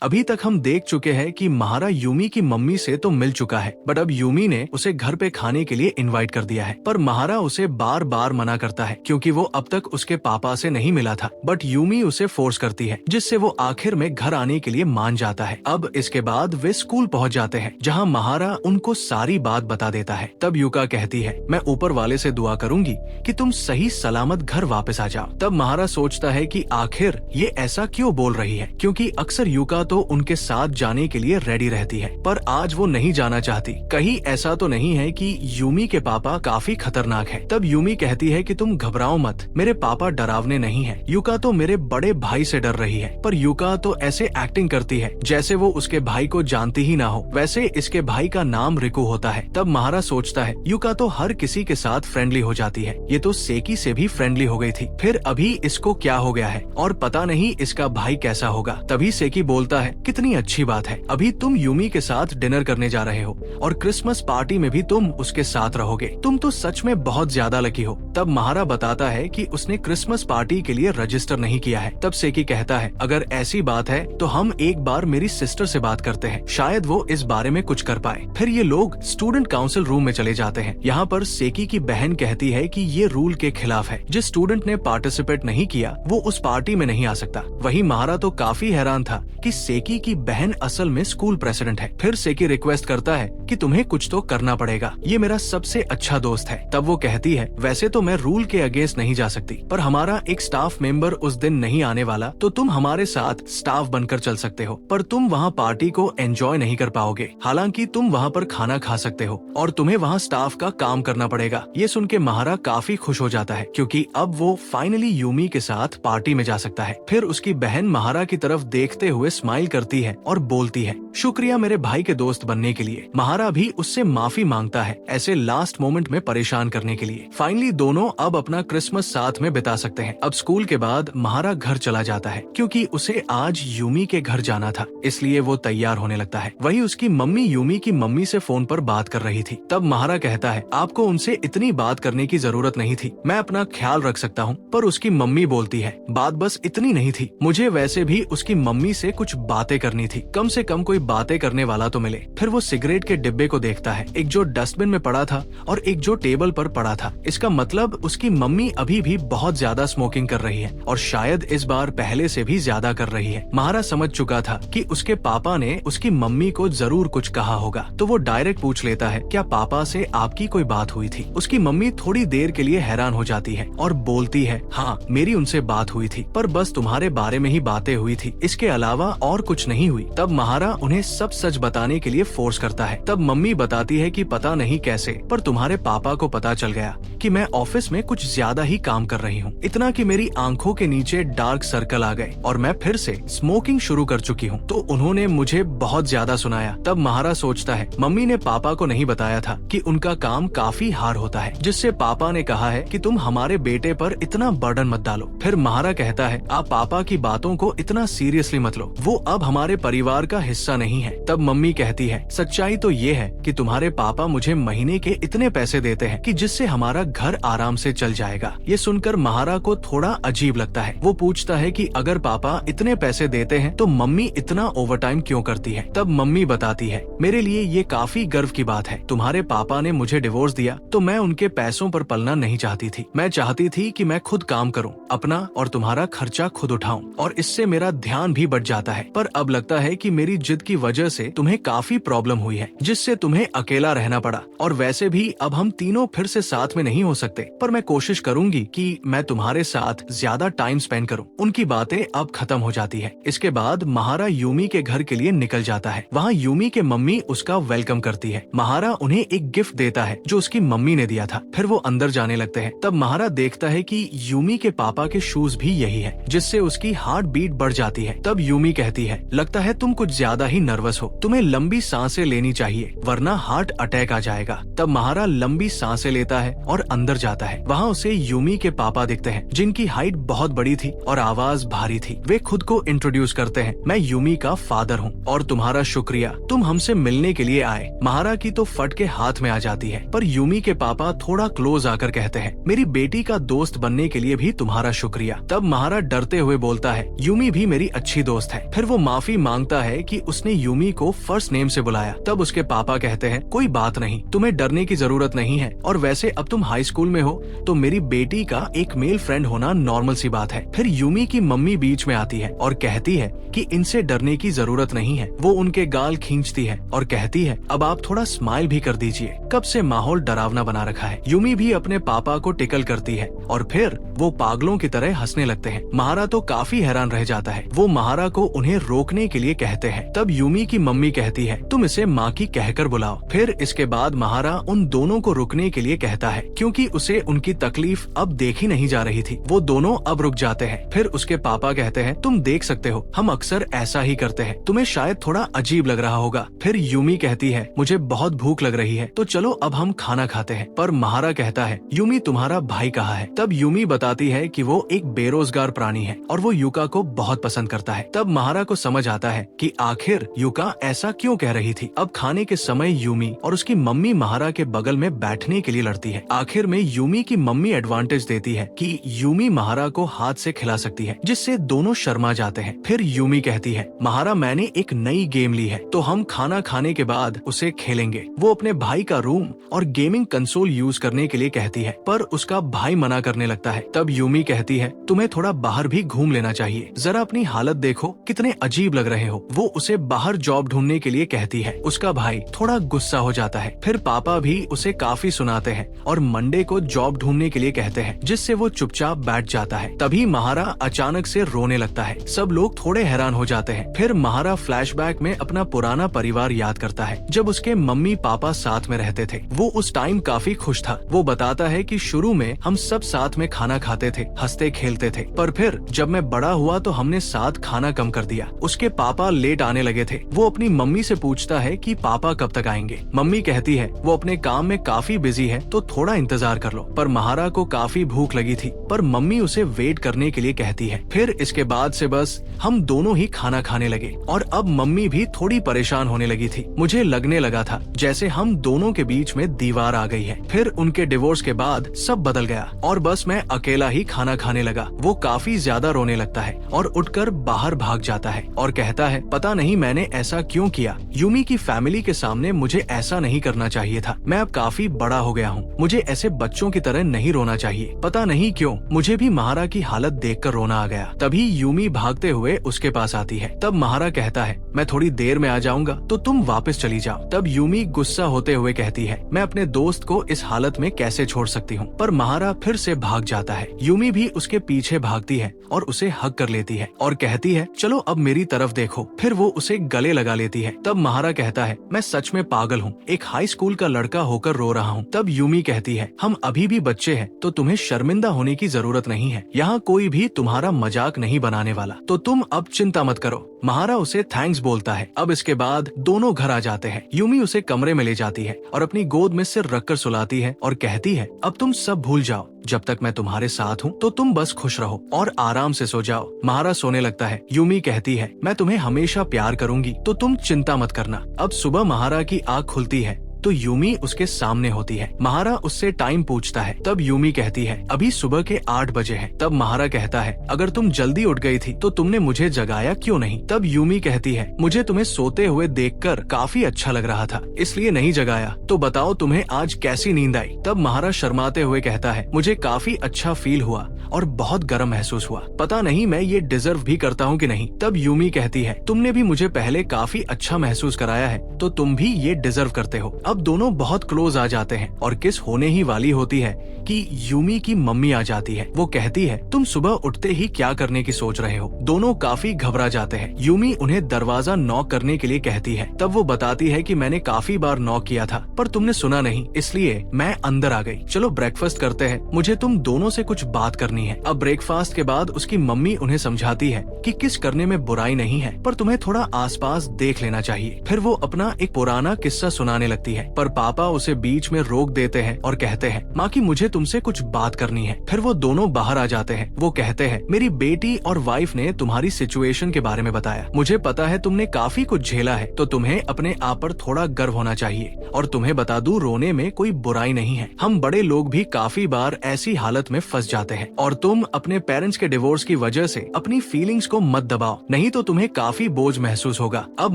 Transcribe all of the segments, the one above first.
अभी तक हम देख चुके हैं कि महारा यूमी की मम्मी से तो मिल चुका है, बट अब यूमी ने उसे घर पे खाने के लिए इनवाइट कर दिया है। पर महारा उसे बार बार मना करता है क्योंकि वो अब तक उसके पापा से नहीं मिला था। बट यूमी उसे फोर्स करती है, जिससे वो आखिर में घर आने के लिए मान जाता है। अब इसके बाद वे स्कूल पहुंच जाते हैं, जहां महारा उनको सारी बात बता देता है। तब युका कहती है, मैं ऊपर वाले से दुआ करूंगी कि तुम सही सलामत घर वापस आ जाओ। तब महारा सोचता है कि आखिर ये ऐसा क्यों बोल रही है, क्योंकि अक्सर युका तो उनके साथ जाने के लिए रेडी रहती है, पर आज वो नहीं जाना चाहती। कहीं ऐसा तो नहीं है कि यूमी के पापा काफी खतरनाक है। तब यूमी कहती है कि तुम घबराओ मत, मेरे पापा डरावने नहीं है। युका तो मेरे बड़े भाई से डर रही है। पर युका तो ऐसे एक्टिंग करती है जैसे वो उसके भाई को जानती ही ना हो। वैसे इसके भाई का नाम रिकू होता है। तब महारा सोचता है युका तो हर किसी के साथ फ्रेंडली हो जाती है, ये तो सेकी से भी फ्रेंडली हो गई थी, फिर अभी इसको क्या हो गया है और पता नहीं इसका भाई कैसा होगा। तभी सेकी बोलता है, कितनी अच्छी बात है, अभी तुम यूमी के साथ डिनर करने जा रहे हो और क्रिसमस पार्टी में भी तुम उसके साथ रहोगे। तुम तो सच में बहुत ज्यादा लकी हो। तब महारा बताता है कि उसने क्रिसमस पार्टी के लिए रजिस्टर नहीं किया है। तब सेकी कहता है, अगर ऐसी बात है तो हम एक बार मेरी सिस्टर से बात करते हैं, शायद वो इस बारे में कुछ कर पाए। फिर ये लोग स्टूडेंट काउंसिल रूम में चले जाते हैं। यहाँ पर सेकी की बहन कहती है कि ये रूल के खिलाफ है, जिस स्टूडेंट ने पार्टिसिपेट नहीं किया वो उस पार्टी में नहीं आ सकता। वही महारा तो काफी हैरान था कि सेकी की बहन असल में स्कूल प्रेसिडेंट है। फिर सेकी रिक्वेस्ट करता है कि तुम्हें कुछ तो करना पड़ेगा, ये मेरा सबसे अच्छा दोस्त है। तब वो कहती है, वैसे तो मैं रूल के अगेंस्ट नहीं जा सकती, पर हमारा एक स्टाफ मेंबर उस दिन नहीं आने वाला, तो तुम हमारे साथ स्टाफ बनकर चल सकते हो, पर तुम वहाँ पार्टी को एंजॉय नहीं कर पाओगे। हालांकि तुम वहाँ पर खाना खा सकते हो और तुम्हें वहाँ स्टाफ का काम करना पड़ेगा। ये सुन के महारा काफी खुश हो जाता है क्योंकि अब वो फाइनली यूमी के साथ पार्टी में जा सकता है। फिर उसकी बहन महारा की तरफ देखते हुए स्माइल करती है और बोलती है, शुक्रिया मेरे भाई के दोस्त बनने के लिए। महारा भी उससे माफी मांगता है ऐसे लास्ट मोमेंट में परेशान करने के लिए। फाइनली दोनों अब अपना क्रिसमस साथ में बिता सकते हैं। अब स्कूल के बाद महारा घर चला जाता है क्योंकि उसे आज यूमी के घर जाना था, इसलिए वो तैयार होने लगता है। वही उसकी मम्मी यूमी की मम्मी से फोन पर बात कर रही थी। तब महारा कहता है, आपको उनसे इतनी बात करने की जरूरत नहीं थी, मैं अपना ख्याल रख सकता हूँ। पर उसकी मम्मी बोलती है, बात बस इतनी नहीं थी, मुझे वैसे भी उसकी मम्मी से कुछ बातें करनी थी, कम से कम कोई बातें करने वाला तो मिले। फिर वो सिगरेट के डिब्बे को देखता है, एक जो डस्टबिन में पड़ा था और एक जो टेबल पर पड़ा था। इसका मतलब उसकी मम्मी अभी भी बहुत ज्यादा स्मोकिंग कर रही है और शायद इस बार पहले से भी ज्यादा कर रही है। महारा समझ चुका था कि उसके पापा ने उसकी मम्मी को जरूर कुछ कहा होगा, तो वो डायरेक्ट पूछ लेता है, क्या पापा से आपकी कोई बात हुई थी? उसकी मम्मी थोड़ी देर के लिए हैरान हो जाती है और बोलती है, हाँ मेरी उनसे बात हुई थी, पर बस तुम्हारे बारे में ही बातें हुई थी, इसके अलावा और कुछ नहीं हुई। तब महारा उन्हें सब सच बताने के लिए फोर्स करता है। तब मम्मी बताती है कि पता नहीं कैसे, पर तुम्हारे पापा को पता चल गया कि मैं ऑफिस में कुछ ज्यादा ही काम कर रही हूँ, इतना कि मेरी आंखों के नीचे डार्क सर्कल आ गए और मैं फिर से स्मोकिंग शुरू कर चुकी हूँ, तो उन्होंने मुझे बहुत ज्यादा सुनाया। तब महारा सोचता है, मम्मी ने पापा को नहीं बताया था कि उनका काम काफी हार्ड होता है, जिससे पापा ने कहा है कि तुम हमारे बेटे पर इतना बर्डन मत डालो। फिर महारा कहता है, आप पापा की बातों को इतना सीरियसली मत लो, वो अब हमारे परिवार का हिस्सा नहीं है। तब मम्मी कहती है, सच्चाई तो ये है कि तुम्हारे पापा मुझे महीने के इतने पैसे देते हैं कि जिससे हमारा घर आराम से चल जाएगा। ये सुनकर महारा को थोड़ा अजीब लगता है। वो पूछता है कि अगर पापा इतने पैसे देते हैं तो मम्मी इतना ओवरटाइम क्यों करती है? तब मम्मी बताती है, मेरे लिए ये काफी गर्व की बात है, तुम्हारे पापा ने मुझे डिवोर्स दिया तो मैं उनके पैसों पर पलना नहीं चाहती थी। मैं चाहती थी कि मैं खुद काम करूँ, अपना और तुम्हारा खर्चा खुद उठाऊं, और इससे मेरा ध्यान भी बढ़ जाता है। पर अब लगता है कि मेरी जिद की वजह से तुम्हें काफी प्रॉब्लम हुई है, जिससे तुम्हें अकेला रहना पड़ा, और वैसे भी अब हम तीनों फिर से साथ में नहीं हो सकते, पर मैं कोशिश करूंगी कि मैं तुम्हारे साथ ज्यादा टाइम स्पेंड करूं। उनकी बातें अब खत्म हो जाती है। इसके बाद महारा यूमी के घर के लिए निकल जाता है। वहाँ यूमी के मम्मी उसका वेलकम करती है। महारा उन्हें एक गिफ्ट देता है जो उसकी मम्मी ने दिया था। फिर वो अंदर जाने लगते हैं। तब महारा देखता है कि यूमी के पापा के शूज भी यही है, जिससे उसकी हार्ट बीट बढ़ जाती है। तब यूमी कहती है, लगता है तुम कुछ ज्यादा ही ही नर्वस हो, तुम्हें लंबी सांसें लेनी चाहिए वरना हार्ट अटैक आ जाएगा। तब महारा लंबी सांसें लेता है और अंदर जाता है। वहाँ उसे यूमी के पापा दिखते हैं, जिनकी हाइट बहुत बड़ी थी और आवाज भारी थी। वे खुद को इंट्रोड्यूस करते हैं, मैं यूमी का फादर हूँ और तुम्हारा शुक्रिया, तुम हमसे मिलने के लिए आए। महारा की तो फट के हाथ में आ जाती है, पर यूमी के पापा थोड़ा क्लोज आकर कहते हैं, मेरी बेटी का दोस्त बनने के लिए भी तुम्हारा शुक्रिया। तब महारा डरते हुए बोलता है, यूमी भी मेरी अच्छी दोस्त है। फिर वो माफी मांगता है कि उसने यूमी को फर्स्ट नेम से बुलाया। तब उसके पापा कहते हैं, कोई बात नहीं, तुम्हें डरने की जरूरत नहीं है, और वैसे अब तुम हाई स्कूल में हो तो मेरी बेटी का एक मेल फ्रेंड होना नॉर्मल सी बात है। फिर यूमी की मम्मी बीच में आती है और कहती है कि इनसे डरने की जरूरत नहीं है। वो उनके गाल खींचती है और कहती है, अब आप थोड़ा स्माइल भी कर दीजिए, कब से माहौल डरावना बना रखा है। यूमी भी अपने पापा को टिकल करती है और फिर वो पागलों की तरह हंसने लगते हैं। महारा तो काफी हैरान रह जाता है। वो महारा को उन्हें रोकने के लिए कहते हैं। तब यूमी की मम्मी कहती है, तुम इसे माँ की कहकर बुलाओ। फिर इसके बाद महारा उन दोनों को रुकने के लिए कहता है, क्योंकि उसे उनकी तकलीफ अब देखी नहीं जा रही थी। वो दोनों अब रुक जाते हैं। फिर उसके पापा कहते हैं, तुम देख सकते हो, हम अक्सर ऐसा ही करते हैं, तुम्हें शायद थोड़ा अजीब लग रहा होगा। फिर यूमी कहती है, मुझे बहुत भूख लग रही है, तो चलो अब हम खाना खाते हैं। पर महारा कहता है, यूमी तुम्हारा भाई कहाँ है? तब यूमी बताती है कि वो एक बेरोजगार प्राणी है और वो युका को बहुत पसंद करता है। तब महारा को समझ आता है कि आखिर युका ऐसा क्यों कह रही थी। अब खाने के समय यूमी और उसकी मम्मी महारा के बगल में बैठने के लिए लड़ती है। आखिर में यूमी की मम्मी एडवांटेज देती है कि यूमी महारा को हाथ से खिला सकती है, जिससे दोनों शर्मा जाते हैं। फिर यूमी कहती है, महारा मैंने एक नई गेम ली है, तो हम खाना खाने के बाद उसे खेलेंगे। वो अपने भाई का रूम और गेमिंग कंसोल यूज करने के लिए कहती है, पर उसका भाई मना करने लगता है। तब यूमी कहती है, तुम्हें थोड़ा बाहर भी घूम लेना चाहिए, जरा अपनी हालत देखो, कितने अजीब लग रहे हो। वो उसे बाहर जॉब ढूंढने के लिए कहती है। उसका भाई थोड़ा गुस्सा हो जाता है। फिर पापा भी उसे काफी सुनाते हैं और मंडे को जॉब ढूंढने के लिए कहते हैं, जिससे वो चुपचाप बैठ जाता है। तभी महारा अचानक से रोने लगता है। सब लोग थोड़े हैरान हो जाते हैं। फिर महारा फ्लैशबैक में अपना पुराना परिवार याद करता है, जब उसके मम्मी पापा साथ में रहते थे। वो उस टाइम काफी खुश था। वो बताता है कि शुरू में हम सब साथ में खाना खाते थे, हंसते खेलते थे, पर फिर जब मैं बड़ा हुआ तो हमने साथ खाना कम कर दिया। उसके पापा लेट आने लगे थे। वो अपनी मम्मी से पूछता है कि पापा कब तक आएंगे। मम्मी कहती है, वो अपने काम में काफी बिजी है, तो थोड़ा इंतजार कर लो। पर महारा को काफी भूख लगी थी, पर मम्मी उसे वेट करने के लिए कहती है। फिर इसके बाद से बस हम दोनों ही खाना खाने लगे और अब मम्मी भी थोड़ी परेशान होने लगी थी। मुझे लगने लगा था जैसे हम दोनों के बीच में दीवार आ गई है। फिर उनके डिवोर्स के बाद सब बदल गया और बस मैं अकेला ही खाना खाने लगा। वो काफी ज्यादा रोने लगता है और उठकर बाहर भाग जाता है और कहता है, पता नहीं मैंने ऐसा क्यों किया। यूमी की फैमिली के सामने मुझे ऐसा नहीं करना चाहिए था। मैं अब काफी बड़ा हो गया हूँ, मुझे ऐसे बच्चों की तरह नहीं रोना चाहिए। पता नहीं क्यों मुझे भी महारा की हालत देखकर रोना आ गया। तभी यूमी भागते हुए उसके पास आती है। तब महारा कहता है, मैं थोड़ी देर में आ जाऊंगा, तो तुम वापस चली जाओ। तब यूमी गुस्सा होते हुए कहती है, मैं अपने दोस्त को इस हालत में कैसे छोड़ सकती हूँ। पर महारा फिर से भाग जाता है। यूमी भी उसके पीछे भागती है और उसे हग कर लेती है और कहती है, चलो अब मेरी तरफ देखो। फिर वो उसे गले लगा लेती है। तब महारा कहता है, मैं सच में पागल हूँ, एक हाई स्कूल का लड़का होकर रो रहा हूँ। तब यूमी कहती है, हम अभी भी बच्चे हैं, तो तुम्हें शर्मिंदा होने की जरूरत नहीं है। यहाँ कोई भी तुम्हारा मजाक नहीं बनाने वाला, तो तुम अब चिंता मत करो। महारा उसे थैंक्स बोलता है। अब इसके बाद दोनों घर आ जाते हैं। यूमी उसे कमरे में ले जाती है और अपनी गोद में सिर रखकर सुलाती है और कहती है, अब तुम सब भूल जाओ, जब तक मैं तुम्हारे साथ हूँ तो तुम बस खुश रहो और आराम से सो जाओ। महारा सोने लगता है। यूमी कहती है, मैं तुम्हें हमेशा प्यार करूंगी, तो तुम चिंता मत करना। अब सुबह महारा की आँख खुलती है तो यूमी उसके सामने होती है। महारा उससे टाइम पूछता है। तब यूमी कहती है, अभी सुबह के 8 बजे हैं। तब महारा कहता है, अगर तुम जल्दी उठ गई थी तो तुमने मुझे जगाया क्यों नहीं। तब यूमी कहती है, मुझे तुम्हें सोते हुए देखकर काफी अच्छा लग रहा था, इसलिए नहीं जगाया। तो बताओ तुम्हें आज कैसी नींद आई। तब महारा शर्माते हुए कहता है, मुझे काफी अच्छा फील हुआ और बहुत गर्म महसूस हुआ, पता नहीं मैं ये डिजर्व भी करता हूँ कि नहीं। तब यूमी कहती है, तुमने भी मुझे पहले काफी अच्छा महसूस कराया है, तो तुम भी ये डिजर्व करते हो। अब दोनों बहुत क्लोज आ जाते हैं और किस होने ही वाली होती है कि यूमी की मम्मी आ जाती है। वो कहती है, तुम सुबह उठते ही क्या करने की सोच रहे हो? दोनों काफी घबरा जाते हैं। यूमी उन्हें दरवाजा नॉक करने के लिए कहती है। तब वो बताती है कि मैंने काफी बार नॉक किया था पर तुमने सुना नहीं, इसलिए मैं अंदर आ गई। चलो ब्रेकफास्ट करते हैं, मुझे तुम दोनों से कुछ बात करनी है। अब ब्रेकफास्ट के बाद उसकी मम्मी उन्हें समझाती है कि किस करने में बुराई नहीं है, पर तुम्हें थोड़ा आसपास देख लेना चाहिए। फिर वो अपना एक पुराना किस्सा सुनाने लगती है, पर पापा उसे बीच में रोक देते हैं और कहते हैं, माँ की मुझे तुमसे कुछ बात करनी है। फिर वो दोनों बाहर आ जाते हैं। वो कहते हैं, मेरी बेटी और वाइफ ने तुम्हारी सिचुएशन के बारे में बताया। मुझे पता है तुमने काफी कुछ झेला है, तो तुम्हें अपने आप पर थोड़ा गर्व होना चाहिए। और तुम्हें बता दूं, रोने में कोई बुराई नहीं है। हम बड़े लोग भी काफी बार ऐसी हालत में फंस जाते हैं। और तुम अपने पेरेंट्स के डिवोर्स की वजह से अपनी फीलिंग्स को मत दबाओ, नहीं तो तुम्हें काफी बोझ महसूस होगा। अब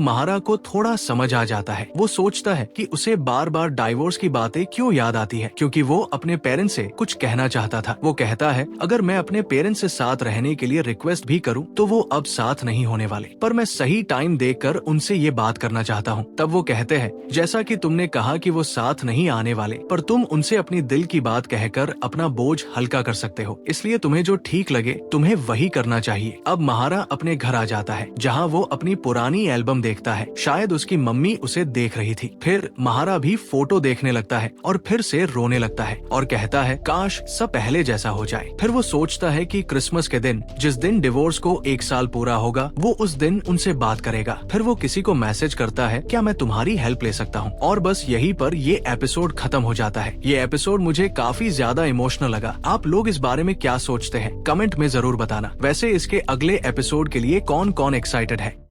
महारा को थोड़ा समझ आ जाता है। वो सोचता है कि उसे बार बार डाइवोर्स की बातें क्यों याद आती है, क्योंकि वो अपने पेरेंट्स से कुछ कहना चाहता था। वो कहता है, अगर मैं अपने पेरेंट्स से साथ रहने के लिए रिक्वेस्ट भी करूं तो वो अब साथ नहीं होने वाले, पर मैं सही टाइम देखकर उनसे ये बात करना चाहता हूं। तब वो कहते हैं, जैसा कि तुमने कहा कि वो साथ नहीं आने वाले, पर तुम उनसे अपनी दिल की बात कहकर अपना बोझ हल्का कर सकते हो, इसलिए तुम्हें जो ठीक लगे तुम्हें वही करना चाहिए। अब महारा अपने घर आ जाता है, जहाँ वो अपनी पुरानी एल्बम देखता है। शायद उसकी मम्मी उसे देख रही थी। फिर महारा भी फोटो देखने लगता है और फिर से रोने लगता है और कहता है, काश सब पहले जैसा हो जाए। फिर वो सोचता है कि क्रिसमस के दिन, जिस दिन डिवोर्स को 1 साल पूरा होगा, वो उस दिन उनसे बात करेगा। फिर वो किसी को मैसेज करता है, क्या मैं तुम्हारी हेल्प ले सकता हूँ? और बस यहीं पर ये एपिसोड खत्म हो जाता है। ये एपिसोड मुझे काफी ज्यादा इमोशनल लगा। आप लोग इस बारे में क्या सोचते हैं? कमेंट में जरूर बताना। वैसे इसके अगले एपिसोड के लिए कौन कौन एक्साइटेड है?